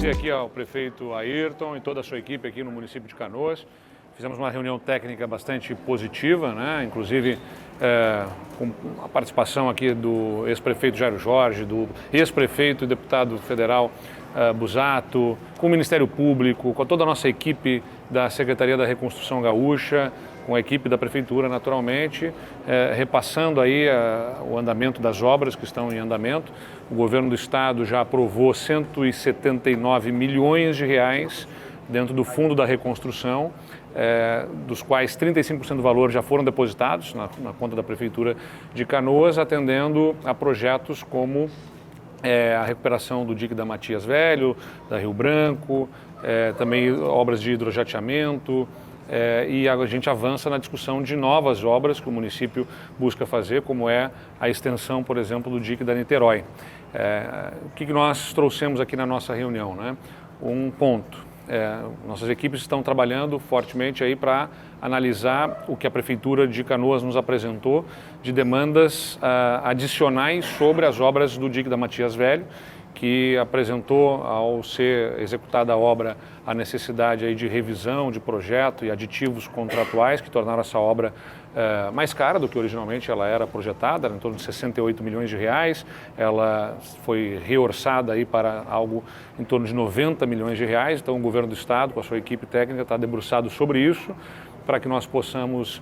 agradecer aqui ao prefeito Ayrton e toda a sua equipe aqui no município de Canoas. Fizemos uma reunião técnica bastante positiva, né? Inclusive com a participação aqui do ex-prefeito Jairo Jorge, do ex-prefeito e deputado federal Busato, com o Ministério Público, com toda a nossa equipe da Secretaria da Reconstrução Gaúcha, com a equipe da Prefeitura, naturalmente, repassando aí o andamento das obras que estão em andamento. O governo do Estado já aprovou 179 milhões de reais dentro do Fundo da Reconstrução, dos quais 35% do valor já foram depositados na conta da Prefeitura de Canoas, atendendo a projetos como a recuperação do dique da Matias Velho, da Rio Branco, também obras de hidrojateamento, e a gente avança na discussão de novas obras que o município busca fazer, como é a extensão, por exemplo, do dique da Niterói. O que nós trouxemos aqui na nossa reunião, né? Um ponto. Nossas equipes estão trabalhando fortemente aí para analisar o que a Prefeitura de Canoas nos apresentou de demandas adicionais sobre as obras do dique da Matias Velho, que apresentou, ao ser executada a obra, a necessidade aí de revisão de projeto e aditivos contratuais que tornaram essa obra mais cara do que originalmente ela era projetada, em torno de 68 milhões de reais. Ela foi reorçada aí para algo em torno de 90 milhões de reais. Então o governo do Estado, com a sua equipe técnica, está debruçado sobre isso, para que nós possamos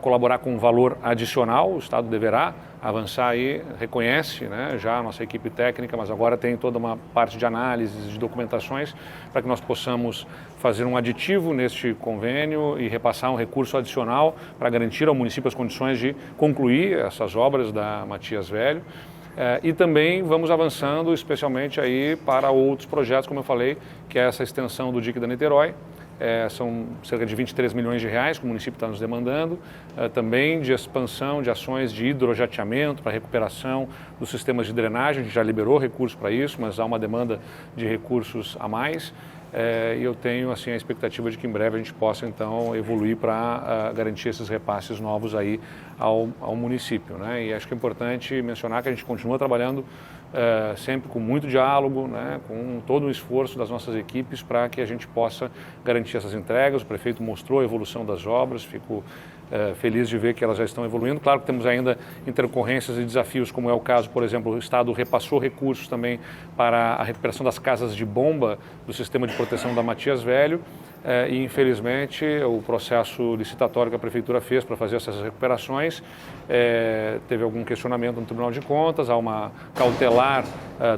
colaborar com um valor adicional. O Estado deverá avançar aí, reconhece, né, já a nossa equipe técnica, mas agora tem toda uma parte de análises, de documentações, para que nós possamos fazer um aditivo neste convênio e repassar um recurso adicional para garantir ao município as condições de concluir essas obras da Matias Velho. E também vamos avançando especialmente aí para outros projetos, como eu falei, que é essa extensão do dique da Niterói. São cerca de 23 milhões de reais que o município está nos demandando, também de expansão de ações de hidrojateamento para recuperação dos sistemas de drenagem. A gente já liberou recursos para isso, mas há uma demanda de recursos a mais. E eu tenho assim a expectativa de que em breve a gente possa então evoluir para garantir esses repasses novos aí ao município, né? E acho que é importante mencionar que a gente continua trabalhando sempre com muito diálogo, né, com todo o esforço das nossas equipes para que a gente possa garantir essas entregas. O prefeito mostrou a evolução das obras, fico feliz de ver que elas já estão evoluindo. Claro que temos ainda intercorrências e desafios, como é o caso, por exemplo, o Estado repassou recursos também para a recuperação das casas de bomba do sistema de proteção da Matias Velho. E infelizmente o processo licitatório que a Prefeitura fez para fazer essas recuperações teve algum questionamento no Tribunal de Contas. Há uma cautelar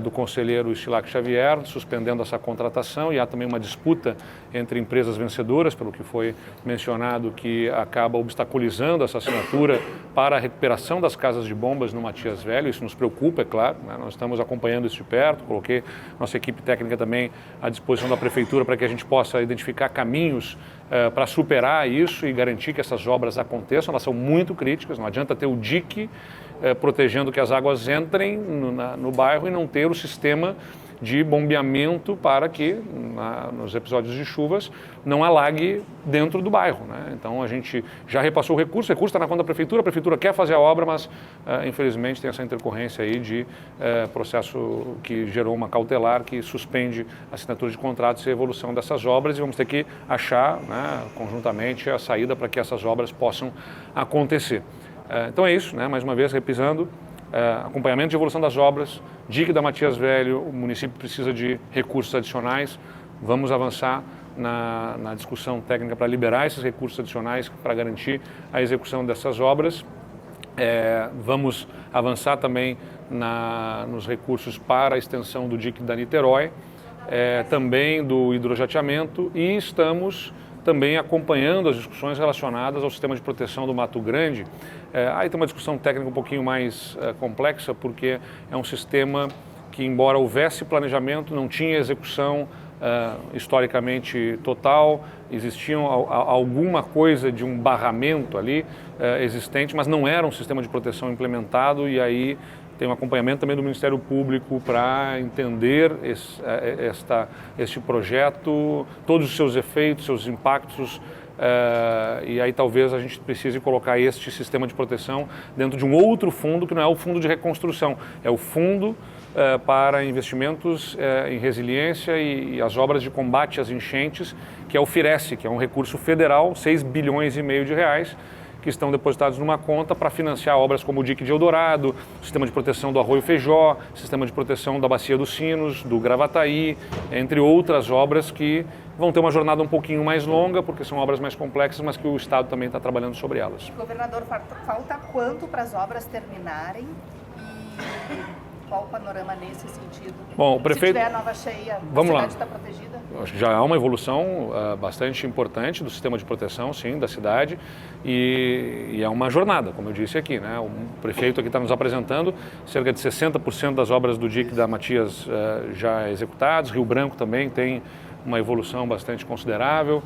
do conselheiro Estilac Xavier suspendendo essa contratação, e há também uma disputa entre empresas vencedoras, pelo que foi mencionado, que acaba obstaculizando essa assinatura para a recuperação das casas de bombas no Matias Velho. Isso nos preocupa, é claro, né? Nós estamos acompanhando isso de perto, coloquei nossa equipe técnica também à disposição da Prefeitura para que a gente possa identificar caminhos para superar isso e garantir que essas obras aconteçam. Elas são muito críticas, não adianta ter o dique protegendo que as águas entrem no bairro e não ter o sistema de bombeamento para que, nos episódios de chuvas, não alague dentro do bairro, né? Então a gente já repassou o recurso está na conta da Prefeitura, a Prefeitura quer fazer a obra, mas infelizmente tem essa intercorrência aí de processo que gerou uma cautelar que suspende a assinatura de contratos e a evolução dessas obras, e vamos ter que achar, né, conjuntamente a saída para que essas obras possam acontecer. Então é isso, né? Mais uma vez, repisando, acompanhamento de evolução das obras, dique da Matias Velho, o município precisa de recursos adicionais. Vamos avançar na discussão técnica para liberar esses recursos adicionais para garantir a execução dessas obras. Vamos avançar também nos recursos para a extensão do dique da Niterói, também do hidrojateamento, e estamos também acompanhando as discussões relacionadas ao sistema de proteção do Mato Grande. Aí tem uma discussão técnica um pouquinho mais complexa, porque é um sistema que, embora houvesse planejamento, não tinha execução historicamente total. Existia alguma coisa de um barramento ali existente, mas não era um sistema de proteção implementado, e aí tem um acompanhamento também do Ministério Público para entender este projeto, todos os seus efeitos, seus impactos, e aí talvez a gente precise colocar este sistema de proteção dentro de um outro fundo, que não é o fundo de reconstrução, é o fundo para investimentos em resiliência e as obras de combate às enchentes, que é o FIRESE, que é um recurso federal, 6 bilhões e meio de reais, que estão depositados numa conta para financiar obras como o dique de Eldorado, sistema de proteção do Arroio Feijó, sistema de proteção da Bacia dos Sinos, do Gravataí, entre outras obras que vão ter uma jornada um pouquinho mais longa, porque são obras mais complexas, mas que o Estado também está trabalhando sobre elas. Governador, falta quanto para as obras terminarem e qual o panorama nesse sentido? Bom, o prefeito... Se tiver nova cheia, vamos a lá. cidade está protegida? Acho que já há uma evolução bastante importante do sistema de proteção, sim, da cidade, e é uma jornada, como eu disse aqui, né? O prefeito aqui está nos apresentando cerca de 60% das obras do dique da Matias já executadas, Rio Branco também tem uma evolução bastante considerável,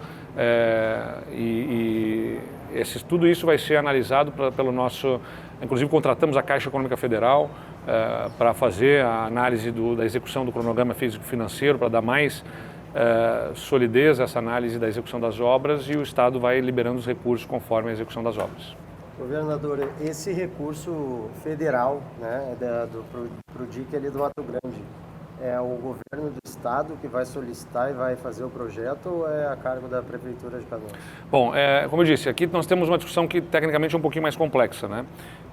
tudo isso vai ser analisado pelo nosso... Inclusive contratamos a Caixa Econômica Federal para fazer a análise da execução do cronograma físico-financeiro, para dar mais solidez a essa análise da execução das obras, e o Estado vai liberando os recursos conforme a execução das obras. Governador, esse recurso federal, né, para o dique ali do Mato Grande, é o governo do Estado que vai solicitar e vai fazer o projeto, ou é a cargo da Prefeitura de Canoas? Bom, como eu disse, aqui nós temos uma discussão que tecnicamente é um pouquinho mais complexa, né?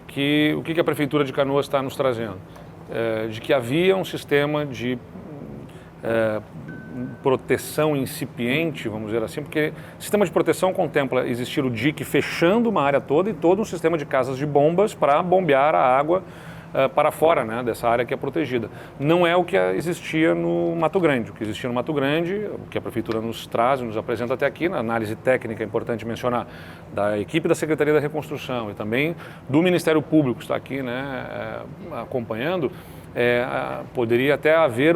O que a Prefeitura de Canoas está nos trazendo? De que havia um sistema de proteção incipiente, vamos dizer assim, porque o sistema de proteção contempla existir o dique fechando uma área toda e todo um sistema de casas de bombas para bombear a água para fora, né, dessa área que é protegida. Não é o que existia no Mato Grande. O que existia no Mato Grande, o que a Prefeitura nos traz, nos apresenta até aqui, na análise técnica, é importante mencionar, da equipe da Secretaria da Reconstrução e também do Ministério Público, que está aqui, né, acompanhando, poderia até haver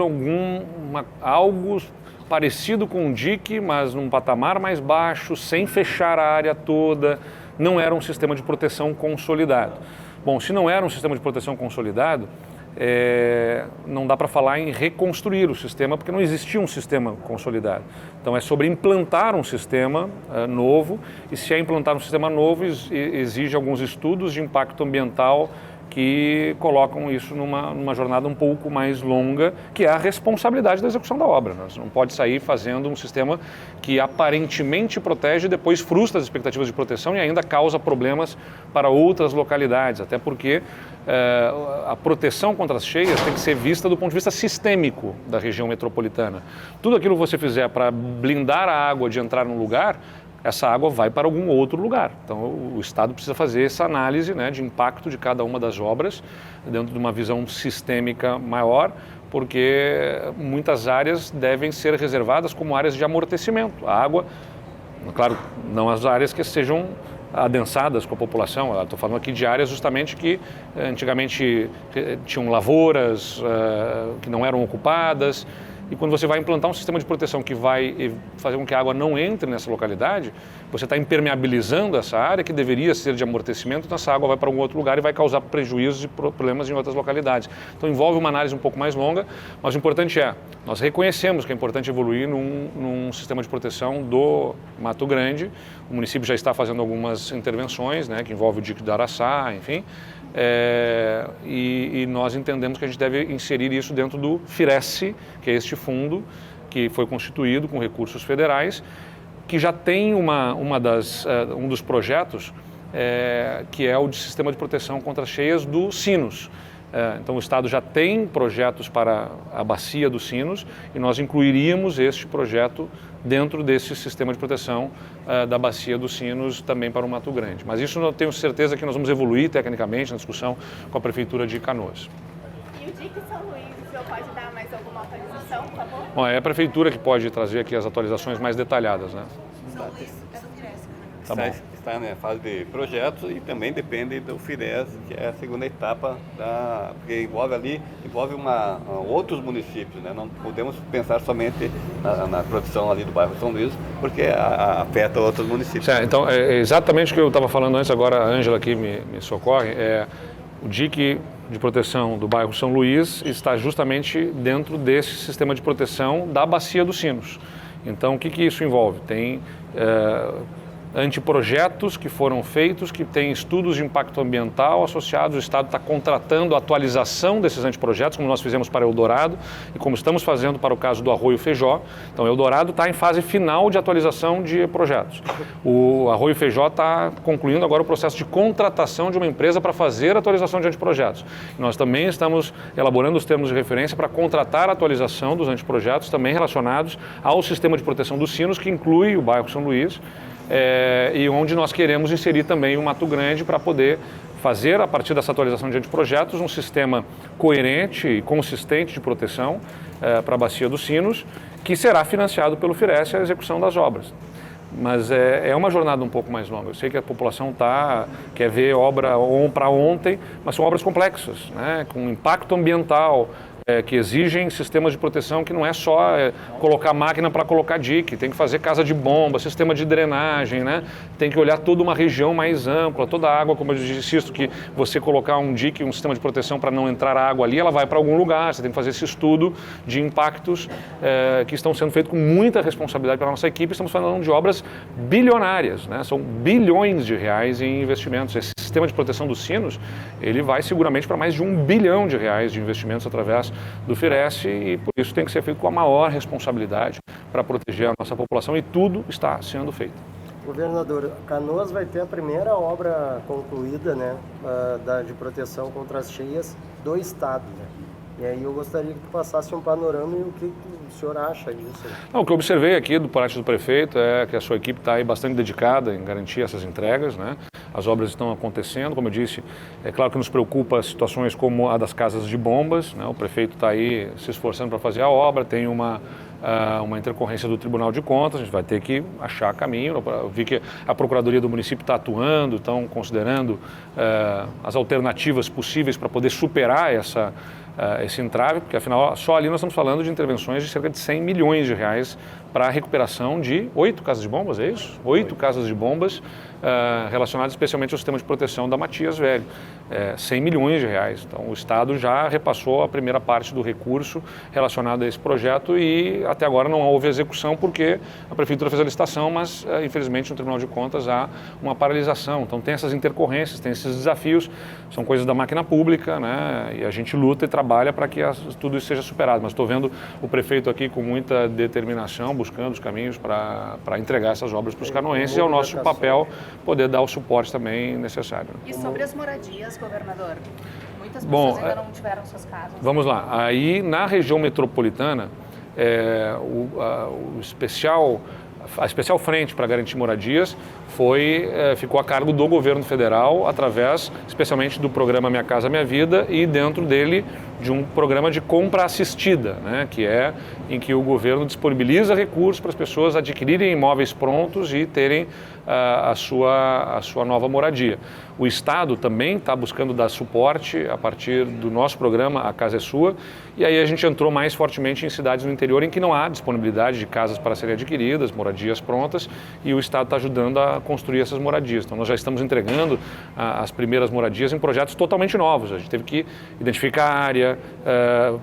algo parecido com um dique, mas num patamar mais baixo, sem fechar a área toda. Não era um sistema de proteção consolidado. Bom, se não era um sistema de proteção consolidado, não dá para falar em reconstruir o sistema, porque não existia um sistema consolidado. Então é sobre implantar um sistema novo, e se é implantar um sistema novo, exige alguns estudos de impacto ambiental que colocam isso numa jornada um pouco mais longa, que é a responsabilidade da execução da obra. Você não pode sair fazendo um sistema que aparentemente protege e depois frustra as expectativas de proteção e ainda causa problemas para outras localidades, até porque a proteção contra as cheias tem que ser vista do ponto de vista sistêmico da região metropolitana. Tudo aquilo que você fizer para blindar a água de entrar num lugar, essa água vai para algum outro lugar. Então, o Estado precisa fazer essa análise, né, de impacto de cada uma das obras, dentro de uma visão sistêmica maior, porque muitas áreas devem ser reservadas como áreas de amortecimento. A água, claro, não as áreas que sejam adensadas com a população. Estou falando aqui de áreas justamente que antigamente tinham lavouras que não eram ocupadas. E quando você vai implantar um sistema de proteção que vai fazer com que a água não entre nessa localidade, você está impermeabilizando essa área que deveria ser de amortecimento, então essa água vai para algum outro lugar e vai causar prejuízos e problemas em outras localidades. Então envolve uma análise um pouco mais longa, mas o importante nós reconhecemos que é importante evoluir num sistema de proteção do Mato Grande. O município já está fazendo algumas intervenções, né, que envolve o dique do Araçá, enfim. E nós entendemos que a gente deve inserir isso dentro do FIRESE, que é este fundo que foi constituído com recursos federais, que já tem um dos projetos que é o de sistema de proteção contra cheias do Sinos. Então o Estado já tem projetos para a bacia dos Sinos e nós incluiríamos este projeto dentro desse sistema de proteção da bacia dos Sinos também para o Mato Grande. Mas isso eu tenho certeza que nós vamos evoluir tecnicamente na discussão com a Prefeitura de Canoas. E o dique São Luís, o senhor pode dar mais alguma atualização, por favor? Bom, é a Prefeitura que pode trazer aqui as atualizações mais detalhadas, né? São Luís é do FIRESE. Tá bom. Está na fase de projetos e também depende do FIRES, que é a segunda etapa, porque envolve outros municípios, né? Não podemos pensar somente na produção ali do bairro São Luís, porque afeta outros municípios. Então, é exatamente o que eu estava falando antes, agora a Ângela aqui me socorre, o dique de proteção do bairro São Luís está justamente dentro desse sistema de proteção da Bacia dos Sinos. Então, o que isso envolve? Tem anteprojetos que foram feitos, que têm estudos de impacto ambiental associados. O Estado está contratando a atualização desses anteprojetos, como nós fizemos para Eldorado e como estamos fazendo para o caso do Arroio Feijó. Então, Eldorado está em fase final de atualização de projetos. O Arroio Feijó está concluindo agora o processo de contratação de uma empresa para fazer a atualização de anteprojetos. Nós também estamos elaborando os termos de referência para contratar a atualização dos anteprojetos, também relacionados ao sistema de proteção dos sinos, que inclui o bairro São Luís, e onde nós queremos inserir também o Mato Grande para poder fazer, a partir dessa atualização de anteprojetos, um sistema coerente e consistente de proteção para a Bacia dos Sinos, que será financiado pelo FIRES a execução das obras. Mas é uma jornada um pouco mais longa. Eu sei que a população quer ver obra para ontem, mas são obras complexas, né, com impacto ambiental, que exigem sistemas de proteção que não é só colocar máquina para colocar dique, tem que fazer casa de bomba, sistema de drenagem, né? Tem que olhar toda uma região mais ampla, toda a água, como eu insisto, que você colocar um dique, um sistema de proteção para não entrar água ali, ela vai para algum lugar, você tem que fazer esse estudo de impactos que estão sendo feitos com muita responsabilidade pela nossa equipe. Estamos falando de obras bilionárias, né? São bilhões de reais em investimentos. Esse sistema de proteção dos sinos, ele vai seguramente para mais de R$1 bilhão de investimentos através do FIRES, e por isso tem que ser feito com a maior responsabilidade para proteger a nossa população, e tudo está sendo feito. Governador, Canoas vai ter a primeira obra concluída, né, de proteção contra as cheias do estado, né? E aí eu gostaria que tu passasse um panorama e o que o senhor acha disso. Não, o que eu observei aqui do parte do prefeito é que a sua equipe está aí bastante dedicada em garantir essas entregas, né? As obras estão acontecendo, como eu disse, é claro que nos preocupa situações como a das casas de bombas, né? O prefeito está aí se esforçando para fazer a obra, tem uma intercorrência do Tribunal de Contas, a gente vai ter que achar caminho. Eu vi que a Procuradoria do município está atuando, estão considerando as alternativas possíveis para poder superar esse entrave, porque afinal só ali nós estamos falando de intervenções de cerca de R$100 milhões para a recuperação de 8 casas de bombas, é isso? 8 casas de bombas relacionadas especialmente ao sistema de proteção da Matias Velho. R$100 milhões. Então o Estado já repassou a primeira parte do recurso relacionado a esse projeto e até agora não houve execução porque a Prefeitura fez a licitação, mas infelizmente no Tribunal de Contas há uma paralisação. Então tem essas intercorrências, tem esses desafios, são coisas da máquina pública, né? E a gente luta e trabalha para que tudo isso seja superado. Mas estou vendo o prefeito aqui com muita determinação, buscando os caminhos para entregar essas obras para os canoenses, e é o nosso papel poder dar o suporte também necessário. E sobre as moradias, governador? Muitas pessoas ainda não tiveram suas casas. Vamos lá. Aí, na região metropolitana, a especial frente para garantir moradias ficou a cargo do governo federal, através especialmente do programa Minha Casa Minha Vida, e dentro dele de um programa de compra assistida, né, que é em que o governo disponibiliza recursos para as pessoas adquirirem imóveis prontos e terem a sua nova moradia. O Estado também está buscando dar suporte a partir do nosso programa A Casa é Sua, e aí a gente entrou mais fortemente em cidades no interior em que não há disponibilidade de casas para serem adquiridas, moradias prontas, e o Estado está ajudando a construir essas moradias. Então nós já estamos entregando as primeiras moradias em projetos totalmente novos. A gente teve que identificar a área,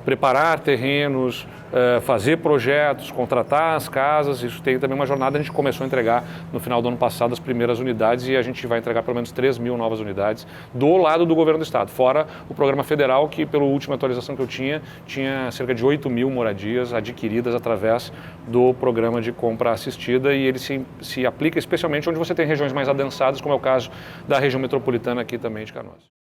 preparar terrenos, fazer projetos, contratar as casas. Isso tem também uma jornada. A gente começou a entregar no final do ano passado as primeiras unidades, e a gente vai entregar pelo menos 3.000 novas unidades do lado do governo do estado, fora o programa federal, que pela última atualização que eu tinha cerca de 8.000 moradias adquiridas através do programa de compra assistida, e ele se aplica especialmente onde você tem regiões mais adensadas, como é o caso da região metropolitana aqui também de Canoas.